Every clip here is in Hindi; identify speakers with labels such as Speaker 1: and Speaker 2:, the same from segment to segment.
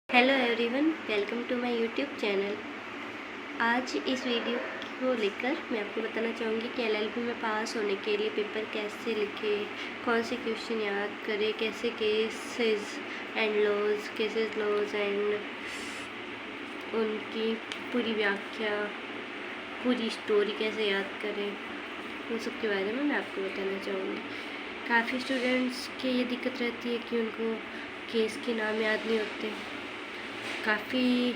Speaker 1: Hello everyone, welcome to my YouTube channel. आज इस वीडियो को लेकर मैं आपको बताना चाहूँगी कि एलएलबी में पास होने के लिए पेपर कैसे लिखें, कौन से क्वेश्चन याद करें, कैसे केसेस लॉज एंड उनकी पूरी व्याख्या, पूरी स्टोरी कैसे याद करें, उन सब के बारे में मैं आपको बताना चाहूँगी। काफ़ी स्टूडेंट्स की ये दिक्कत रहती है कि उनको केस के नाम याद नहीं होते। काफ़ी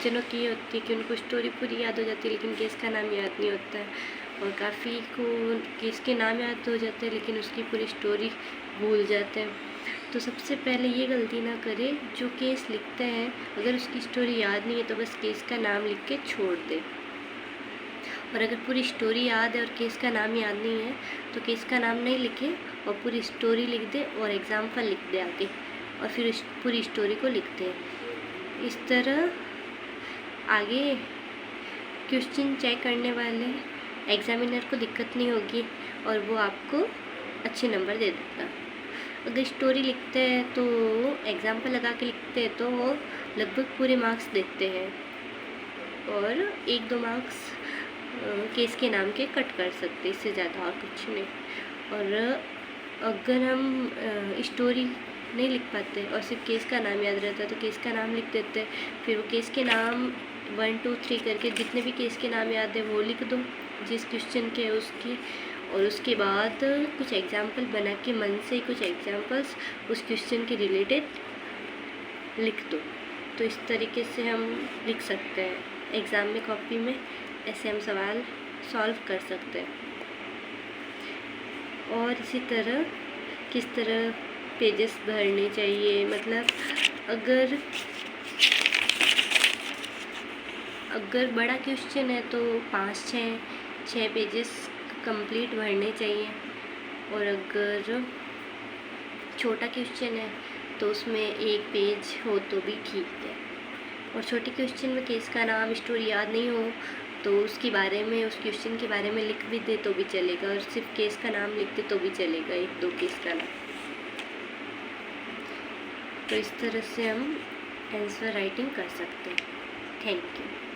Speaker 1: जनों की ये होती है कि उनको स्टोरी पूरी याद हो जाती है लेकिन केस का नाम याद नहीं होता है, और काफ़ी को केस के नाम याद हो जाते हैं लेकिन उसकी पूरी स्टोरी भूल जाते हैं। तो सबसे पहले ये गलती ना करें, जो केस लिखते हैं अगर उसकी स्टोरी याद नहीं है तो बस केस का नाम लिख के छोड़ दे, और अगर पूरी स्टोरी याद है और केस का नाम याद नहीं है तो केस का नाम नहीं लिखे और पूरी स्टोरी लिख दे और एग्ज़ाम्पल लिख दे आगे, और फिर पूरी स्टोरी को लिख दे। इस तरह आगे क्वेश्चन चेक करने वाले एग्जामिनर को दिक्कत नहीं होगी और वो आपको अच्छे नंबर दे देगा। अगर स्टोरी लिखते हैं तो एग्जाम्पल लगा के लिखते हैं तो वो लगभग पूरे मार्क्स देते हैं, और 1-2 मार्क्स केस के नाम के कट कर सकते, इससे ज़्यादा और कुछ नहीं। और अगर हम स्टोरी नहीं लिख पाते और सिर्फ केस का नाम याद रहता है तो केस का नाम लिख देते हैं, फिर वो केस के नाम 1, 2, 3 करके जितने भी केस के नाम याद है वो लिख दो जिस क्वेश्चन के उसके, और उसके बाद कुछ एग्जाम्पल बना के मन से कुछ एग्जाम्पल्स उस क्वेश्चन के रिलेटेड लिख दो। तो इस तरीके से हम लिख सकते हैं एग्ज़ाम में, कॉपी में ऐसे हम सवाल सॉल्व कर सकते हैं। और इसी तरह किस तरह पेजेस भरने चाहिए, मतलब अगर बड़ा क्वेश्चन है तो 5-6 पेजेस कंप्लीट भरने चाहिए, और अगर छोटा क्वेश्चन है तो उसमें 1 पेज हो तो भी ठीक है। और छोटे क्वेश्चन में केस का नाम, स्टोरी याद नहीं हो तो उसके बारे में, उस क्वेश्चन के बारे में लिख भी दे तो भी चलेगा, और सिर्फ केस का नाम लिख दे तो भी चलेगा, 1-2 केस का नाम। तो इस तरह से हम आंसर राइटिंग कर सकते हैं। Thank you.